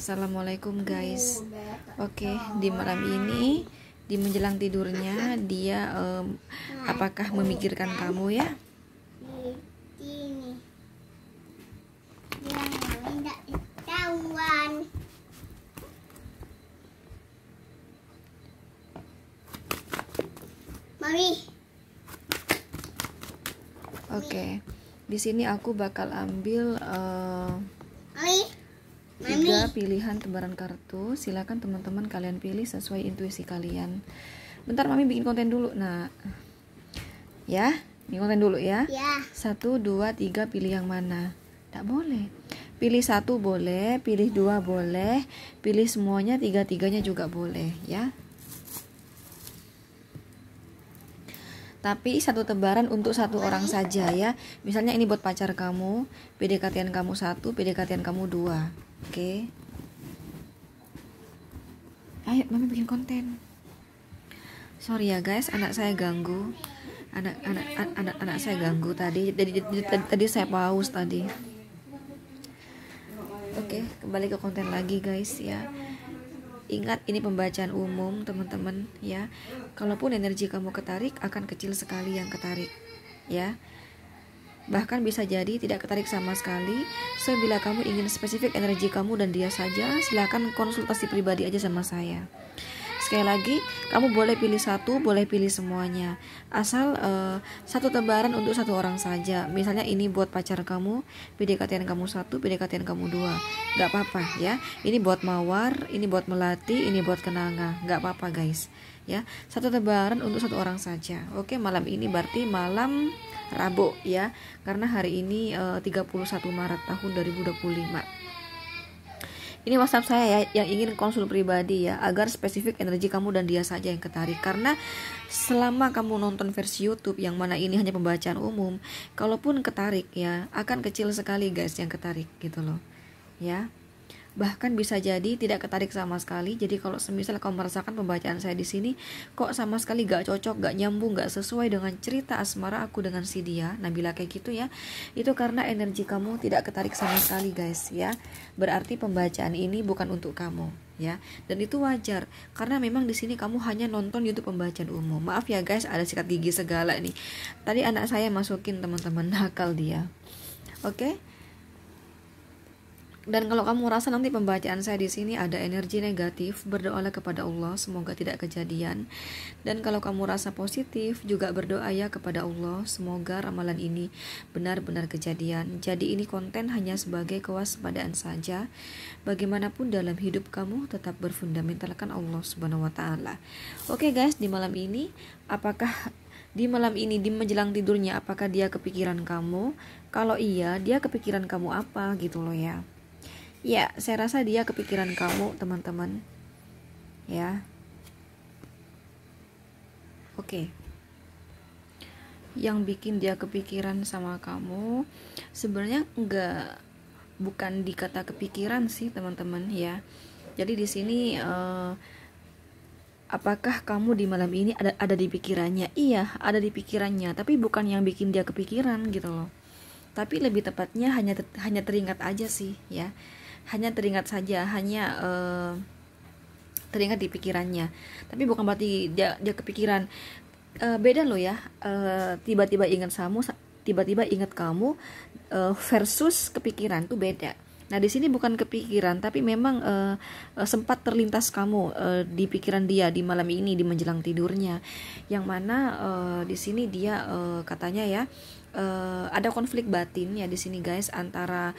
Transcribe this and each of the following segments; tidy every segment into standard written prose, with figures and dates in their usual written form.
Assalamualaikum guys. Oke, di malam ini di menjelang tidurnya dia apakah memikirkan kamu ya? Mami. Oke. Di sini aku bakal ambil Mami. 3 pilihan tebaran kartu. Silakan teman-teman kalian pilih sesuai intuisi kalian. Bentar Mami bikin konten dulu. Nah. Ya, bikin konten dulu ya. Ya. 1, 2, 3 pilih yang mana? Tak boleh. Pilih 1 boleh, pilih 2 boleh, pilih semuanya, 3-3-nya juga boleh ya. Tapi satu tebaran untuk satu orang saja ya. Misalnya ini buat pacar kamu, PDKT-an kamu 1, PDKT-an kamu 2. Oke. Ayo Mami bikin konten. Sorry ya guys, anak saya ganggu. Anak saya ganggu tadi. Tadi saya pause tadi. Oke, kembali ke konten lagi guys ya. Ingat ini pembacaan umum teman-teman ya. Kalaupun energi kamu ketarik akan kecil sekali yang ketarik ya. Bahkan bisa jadi tidak ketarik sama sekali. So bila kamu ingin spesifik energi kamu dan dia saja, silakan konsultasi pribadi aja sama saya. Sekali lagi, kamu boleh pilih 1, boleh pilih semuanya. Asal satu tebaran untuk satu orang saja. Misalnya ini buat pacar kamu, PDKT-an kamu 1, PDKT-an kamu 2. Gak apa-apa ya. Ini buat mawar, ini buat melati, ini buat kenanga. Gak apa-apa guys. Ya, satu tebaran untuk satu orang saja. Oke, malam ini berarti malam Rabu ya. Karena hari ini 31 Maret tahun 2025. Ini WhatsApp saya ya, yang ingin konsul pribadi ya, agar spesifik energi kamu dan dia saja yang ketarik. Karena selama kamu nonton versi YouTube yang mana ini hanya pembacaan umum, kalaupun ketarik ya, akan kecil sekali guys yang ketarik gitu loh. Ya. Bahkan bisa jadi tidak ketarik sama sekali. Jadi kalau semisal kamu merasakan pembacaan saya di sini kok sama sekali gak cocok, gak nyambung, gak sesuai dengan cerita asmara aku dengan si dia, Nabila kayak gitu ya, itu karena energi kamu tidak ketarik sama sekali guys ya. Berarti pembacaan ini bukan untuk kamu ya. Dan itu wajar karena memang di sini kamu hanya nonton YouTube pembacaan umum. Maaf ya guys, ada sikat gigi segala nih. Tadi anak saya masukin teman-teman, nakal dia. Oke. Dan kalau kamu rasa nanti pembacaan saya di sini ada energi negatif, berdoalah kepada Allah semoga tidak kejadian. Dan kalau kamu rasa positif, juga berdoa ya kepada Allah semoga ramalan ini benar-benar kejadian. Jadi ini konten hanya sebagai kewaspadaan saja. Bagaimanapun dalam hidup kamu tetap berfundamentalkan Allah Subhanahu wa taala. Oke guys, di malam ini apakah di malam ini di menjelang tidurnya apakah dia kepikiran kamu? Kalau iya, dia kepikiran kamu apa gitu loh ya. Ya, saya rasa dia kepikiran kamu, teman-teman. Ya. Oke. Yang bikin dia kepikiran sama kamu sebenarnya bukan dikata kepikiran sih, teman-teman ya. Jadi di sini apakah kamu di malam ini ada di pikirannya? Iya, ada di pikirannya, tapi bukan yang bikin dia kepikiran gitu loh. Tapi lebih tepatnya hanya teringat aja sih ya. Hanya teringat saja, hanya teringat di pikirannya. Tapi bukan berarti dia kepikiran. Beda loh ya. Tiba-tiba ingat kamu versus kepikiran tuh beda. Nah di sini bukan kepikiran, tapi memang sempat terlintas kamu di pikiran dia di malam ini di menjelang tidurnya. Yang mana di sini dia katanya ya ada konflik batin ya di sini guys antara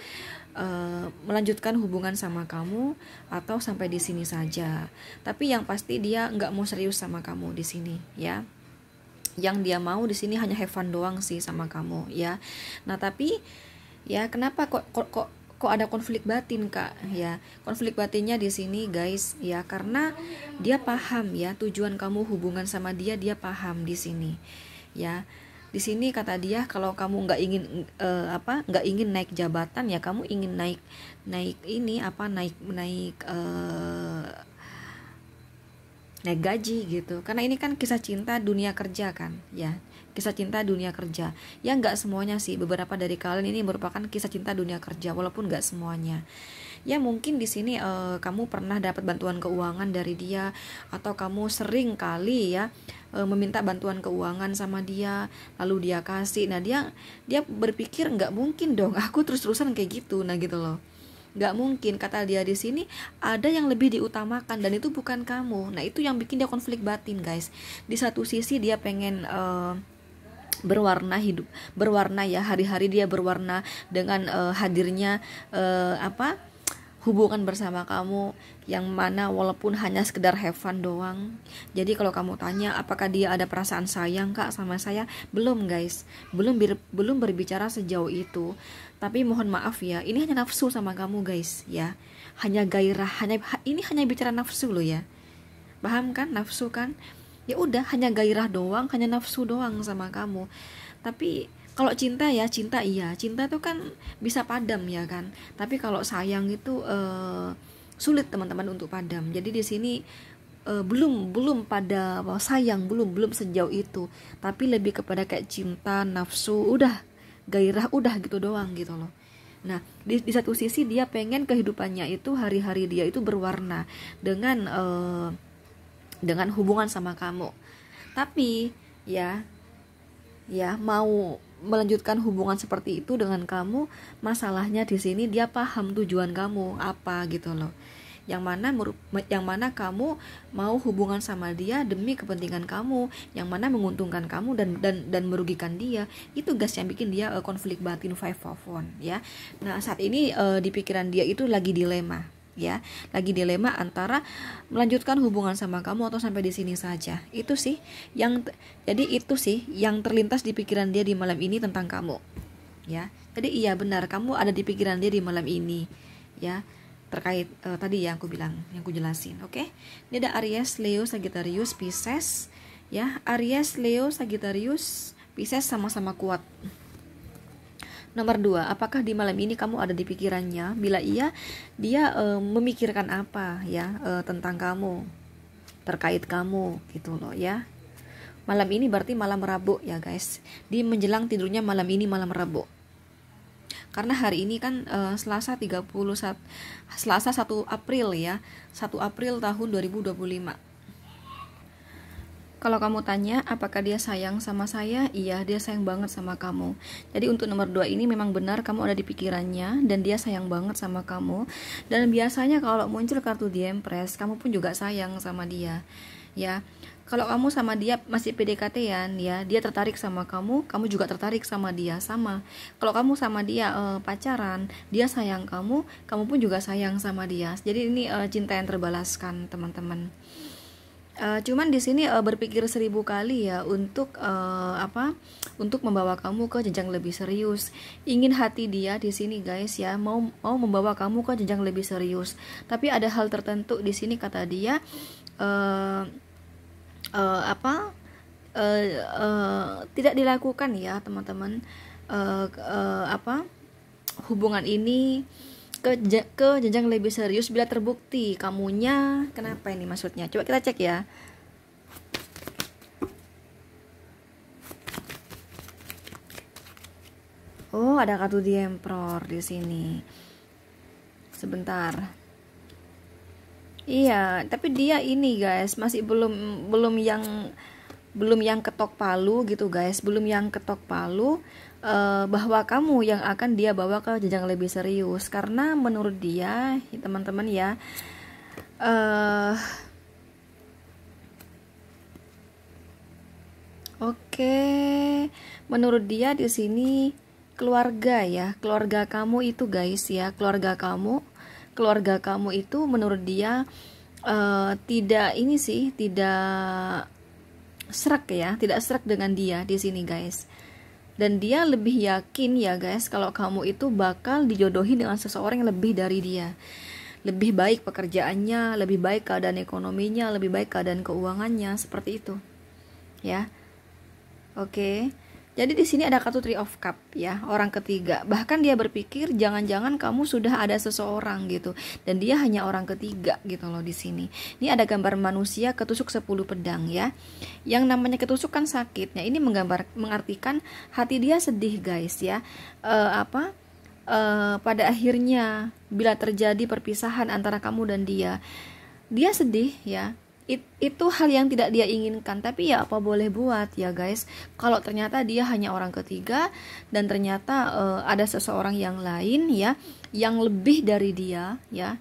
melanjutkan hubungan sama kamu atau sampai di sini saja. Tapi yang pasti dia nggak mau serius sama kamu di sini ya. Yang dia mau di sini hanya have fun doang sih sama kamu ya. Nah tapi ya kenapa kok ada konflik batin kak ya? Konflik batinnya di sini guys ya karena dia paham ya tujuan kamu hubungan sama dia paham di sini ya. Di sini kata dia kalau kamu nggak ingin naik jabatan ya kamu ingin naik gaji gitu. Karena ini kan kisah cinta dunia kerja kan ya. Kisah cinta dunia kerja. Ya nggak semuanya sih, beberapa dari kalian ini merupakan kisah cinta dunia kerja walaupun nggak semuanya. Ya mungkin di sini kamu pernah dapat bantuan keuangan dari dia, atau kamu sering kali ya meminta bantuan keuangan sama dia, lalu dia kasih. Nah dia berpikir nggak mungkin dong aku terus-terusan kayak gitu, nah gitu loh. Nggak mungkin, kata dia di sini ada yang lebih diutamakan dan itu bukan kamu. Nah itu yang bikin dia konflik batin guys. Di satu sisi dia pengen berwarna hidup, berwarna ya, hari-hari dia berwarna dengan hadirnya hubungan bersama kamu, yang mana walaupun hanya sekedar have fun doang. Jadi kalau kamu tanya apakah dia ada perasaan sayang kak sama saya, belum guys, belum berbicara sejauh itu. Tapi mohon maaf ya, ini hanya nafsu sama kamu guys ya, hanya gairah, ini hanya bicara nafsu loh ya, paham kan, nafsu kan, ya udah hanya gairah doang, hanya nafsu doang sama kamu. Tapi kalau cinta ya, cinta tuh kan bisa padam ya kan. Tapi kalau sayang itu sulit teman-teman untuk padam. Jadi di sini belum pada sayang, belum sejauh itu. Tapi lebih kepada kayak cinta, nafsu, udah gairah, udah gitu doang gitu loh. Nah di satu sisi dia pengen kehidupannya itu, hari-hari dia itu berwarna dengan hubungan sama kamu. Tapi ya mau melanjutkan hubungan seperti itu dengan kamu, masalahnya di sini dia paham tujuan kamu apa gitu loh. Yang mana kamu mau hubungan sama dia demi kepentingan kamu, yang mana menguntungkan kamu dan merugikan dia. Itu guys yang bikin dia konflik batin 5 of Wands ya. Nah saat ini di pikiran dia itu lagi dilema ya, lagi dilema antara melanjutkan hubungan sama kamu atau sampai di sini saja. Itu sih yang terlintas di pikiran dia di malam ini tentang kamu ya. Jadi iya benar, kamu ada di pikiran dia di malam ini ya, terkait tadi yang aku bilang, yang aku jelasin. Oke, ini ada Aries, Leo, Sagittarius, Pisces ya. Aries, Leo, Sagittarius, Pisces sama-sama kuat. Nomor 2, apakah di malam ini kamu ada di pikirannya? Bila iya, dia memikirkan apa ya tentang kamu, terkait kamu gitu loh ya. Malam ini berarti malam Rabu ya guys. Di menjelang tidurnya malam ini malam Rabu. Karena hari ini kan Selasa 1 April ya. 1 April tahun 2025. Kalau kamu tanya apakah dia sayang sama saya, iya dia sayang banget sama kamu. Jadi untuk nomor 2 ini memang benar kamu ada di pikirannya dan dia sayang banget sama kamu. Dan biasanya kalau muncul kartu The Empress, kamu pun juga sayang sama dia ya. Kalau kamu sama dia masih PDKT-an ya, dia tertarik sama kamu, kamu juga tertarik sama dia, sama. Kalau kamu sama dia pacaran, dia sayang kamu, kamu pun juga sayang sama dia. Jadi ini cinta yang terbalaskan teman-teman. Cuman di sini berpikir 1000 kali ya untuk untuk membawa kamu ke jenjang lebih serius. Ingin hati dia di sini guys ya, mau membawa kamu ke jenjang lebih serius. Tapi ada hal tertentu di sini kata dia tidak dilakukan ya teman-teman. Hubungan ini ke jenjang lebih serius bila terbukti kamunya kenapa ini maksudnya. Coba kita cek ya. Oh, ada kartu The Emperor di sini. Sebentar. Iya, tapi dia ini guys masih belum yang ketok palu gitu guys, belum yang ketok palu bahwa kamu yang akan dia bawa ke jenjang lebih serius. Karena menurut dia teman-teman ya, menurut dia di sini keluarga ya, keluarga kamu itu guys ya, keluarga kamu itu menurut dia tidak serak dengan dia di sini guys. Dan dia lebih yakin ya guys kalau kamu itu bakal dijodohi dengan seseorang yang lebih dari dia. Lebih baik pekerjaannya, lebih baik keadaan ekonominya, lebih baik keadaan keuangannya, seperti itu. Ya. Oke. Jadi di sini ada kartu Three of Cup ya, orang ketiga. Bahkan dia berpikir jangan-jangan kamu sudah ada seseorang gitu, dan dia hanya orang ketiga gitu loh di sini. Ini ada gambar manusia ketusuk 10 pedang ya. Yang namanya ketusuk kan sakit. Nah, ini mengartikan hati dia sedih guys ya. Pada akhirnya bila terjadi perpisahan antara kamu dan dia. Dia sedih ya, itu hal yang tidak dia inginkan, tapi ya apa boleh buat ya guys. Kalau ternyata dia hanya orang ketiga dan ternyata ada seseorang yang lain ya, yang lebih dari dia ya,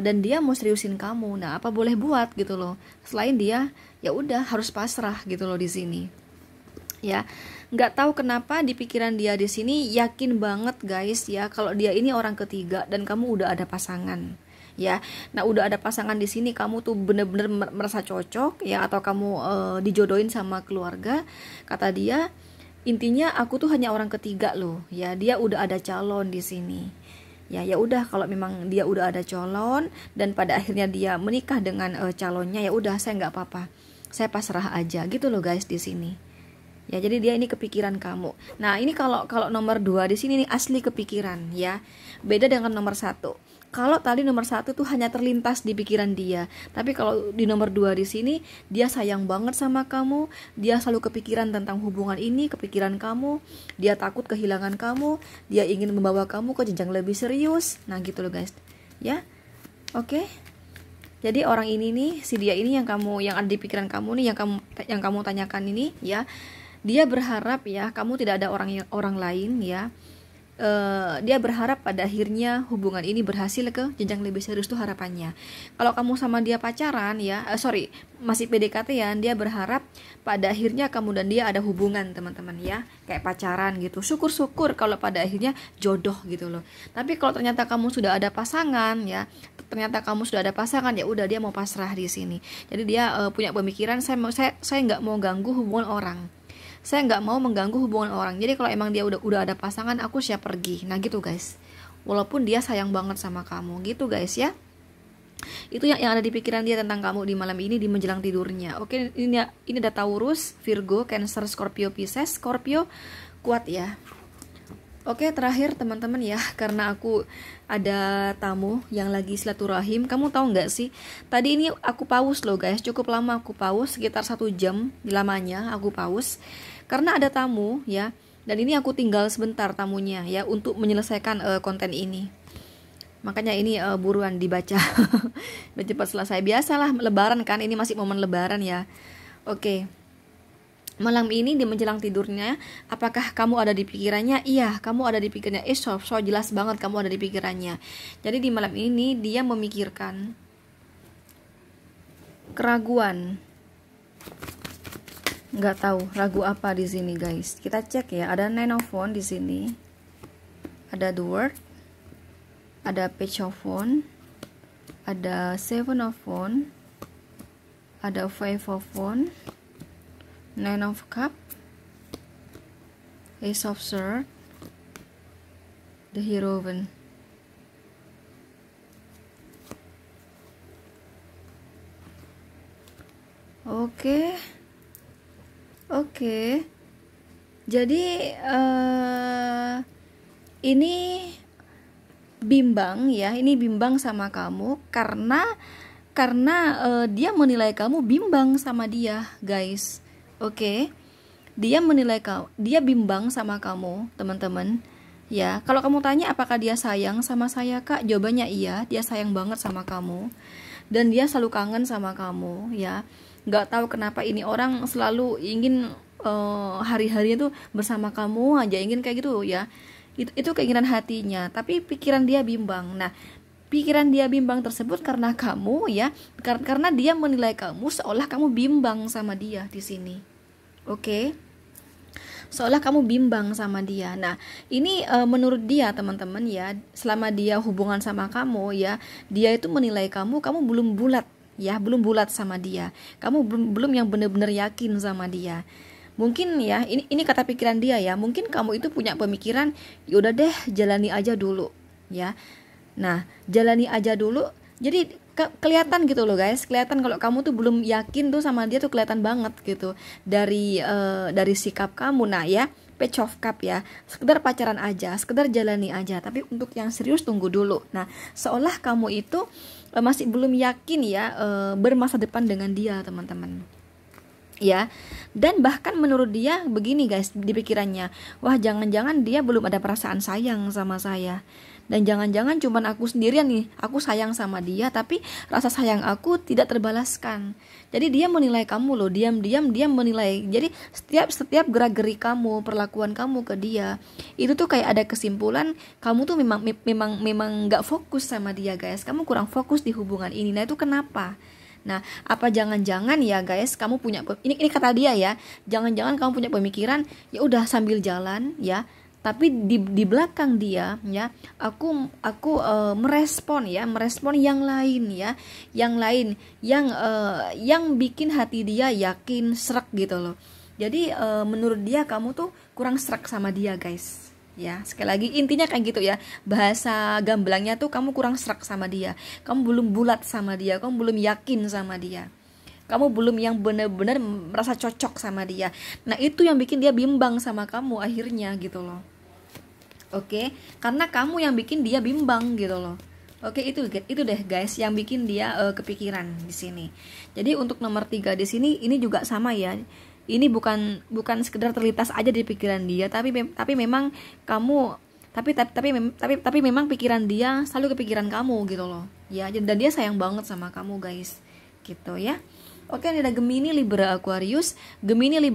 dan dia mau seriusin kamu, nah apa boleh buat gitu loh. Selain dia ya udah harus pasrah gitu loh di sini ya. Nggak tahu kenapa di pikiran dia di sini yakin banget guys ya kalau dia ini orang ketiga dan kamu udah ada pasangan ya. Nah udah ada pasangan di sini, kamu tuh bener-bener merasa cocok ya, atau kamu dijodohin sama keluarga. Kata dia, intinya aku tuh hanya orang ketiga loh ya, dia udah ada calon di sini ya. Ya udah kalau memang dia udah ada calon dan pada akhirnya dia menikah dengan calonnya, ya udah saya nggak apa-apa, saya pasrah aja gitu loh guys di sini. Ya, jadi dia ini kepikiran kamu. Nah, ini kalau nomor 2 di sini nih asli kepikiran ya. Beda dengan nomor 1. Kalau tadi nomor 1 tuh hanya terlintas di pikiran dia, tapi kalau di nomor 2 di sini dia sayang banget sama kamu, dia selalu kepikiran tentang hubungan ini, kepikiran kamu, dia takut kehilangan kamu, dia ingin membawa kamu ke jenjang lebih serius. Nah, gitu loh guys. Ya. Oke. Jadi orang ini nih, si dia ini yang ada di pikiran kamu nih, yang kamu tanyakan ini ya. Dia berharap ya kamu tidak ada orang lain ya. Dia berharap pada akhirnya hubungan ini berhasil ke jenjang lebih serius, tuh harapannya. Kalau kamu sama dia pacaran ya, masih PDKT-an, dia berharap pada akhirnya kamu dan dia ada hubungan teman-teman ya, kayak pacaran gitu. Syukur-syukur kalau pada akhirnya jodoh gitu loh. Tapi kalau ternyata kamu sudah ada pasangan ya, ya udah dia mau pasrah di sini. Jadi dia punya pemikiran, saya nggak mau ganggu hubungan orang. Saya nggak mau mengganggu hubungan orang. Jadi kalau emang dia udah ada pasangan, aku siap pergi. Nah gitu guys. Walaupun dia sayang banget sama kamu, gitu guys ya. Itu yang ada di pikiran dia tentang kamu di malam ini, di menjelang tidurnya. Oke, ini ada Taurus, Virgo, Cancer, Scorpio, Pisces. Scorpio kuat ya. Oke, terakhir teman-teman ya, karena aku ada tamu yang lagi silaturahim. Kamu tahu nggak sih, tadi ini aku pause loh guys, cukup lama aku pause, sekitar 1 jam lamanya aku pause karena ada tamu ya. Dan ini aku tinggal sebentar tamunya ya untuk menyelesaikan konten ini. Makanya ini buruan dibaca biar cepat selesai. Biasalah lebaran kan, ini masih momen lebaran ya. Oke. Malam ini di menjelang tidurnya, apakah kamu ada di pikirannya? Iya, kamu ada di pikirannya. So jelas banget kamu ada di pikirannya. Jadi di malam ini dia memikirkan keraguan. Nggak tahu ragu apa di sini guys. Kita cek ya. Ada 9 of Wands di sini. Ada The World. Ada Page of Wands. Ada 7 of Wands. Ada 5 of Wands. 9 of Cups, Ace of Swords, The Hierophant. Oke. Jadi ini bimbang ya, ini bimbang sama kamu karena dia menilai kamu bimbang sama dia, guys. Oke. Dia menilai dia bimbang sama kamu, teman-teman. Ya, kalau kamu tanya apakah dia sayang sama saya, Kak? Jawabannya iya, dia sayang banget sama kamu. Dan dia selalu kangen sama kamu, ya. Nggak tahu kenapa ini orang selalu ingin hari-harinya tuh bersama kamu aja, ingin kayak gitu ya. Itu keinginan hatinya, tapi pikiran dia bimbang. Nah, pikiran dia bimbang tersebut karena kamu ya, karena dia menilai kamu seolah kamu bimbang sama dia di sini. Oke. Seolah kamu bimbang sama dia. Nah, ini menurut dia teman-teman ya, selama dia hubungan sama kamu ya, dia itu menilai kamu belum bulat ya, belum bulat sama dia. Kamu belum yang benar-benar yakin sama dia. Mungkin ya, ini kata pikiran dia ya, mungkin kamu itu punya pemikiran, yaudah deh jalani aja dulu ya. Nah, jalani aja dulu. Jadi kelihatan gitu loh guys, kelihatan kalau kamu tuh belum yakin tuh sama dia tuh, kelihatan banget gitu dari sikap kamu. Nah ya, Page of Cup ya, sekedar pacaran aja, sekedar jalani aja, tapi untuk yang serius tunggu dulu. Nah, seolah kamu itu masih belum yakin ya bermasa depan dengan dia teman-teman ya. Dan bahkan menurut dia begini guys, di pikirannya, wah jangan-jangan dia belum ada perasaan sayang sama saya. Dan jangan-jangan cuman aku sendirian nih, aku sayang sama dia tapi rasa sayang aku tidak terbalaskan. Jadi dia menilai kamu loh, diam-diam dia menilai. Jadi setiap gerak-gerik kamu, perlakuan kamu ke dia, itu tuh kayak ada kesimpulan kamu tuh memang nggak fokus sama dia guys. Kamu kurang fokus di hubungan ini. Nah itu kenapa? Nah, apa jangan-jangan ya guys, kamu punya ini kata dia ya, jangan-jangan kamu punya pemikiran ya udah sambil jalan ya, tapi di belakang dia ya, aku merespon yang lain ya, yang bikin hati dia yakin srek gitu loh. Jadi menurut dia kamu tuh kurang srek sama dia guys. Ya, sekali lagi intinya kayak gitu ya. Bahasa gamblangnya tuh kamu kurang serak sama dia. Kamu belum bulat sama dia, kamu belum yakin sama dia. Kamu belum yang benar-benar merasa cocok sama dia. Nah, itu yang bikin dia bimbang sama kamu akhirnya gitu loh. Oke, karena kamu yang bikin dia bimbang gitu loh. Oke, itu deh guys yang bikin dia kepikiran di sini. Jadi untuk nomor 3 di sini ini juga sama ya. Ini bukan sekedar terlintas aja di pikiran dia, tapi memang kamu tapi memang pikiran dia selalu kepikiran kamu gitu loh. Ya, dan dia sayang banget sama kamu guys. Gitu ya. Oke, ini ada Gemini, Libra, Aquarius. Gemini, Libra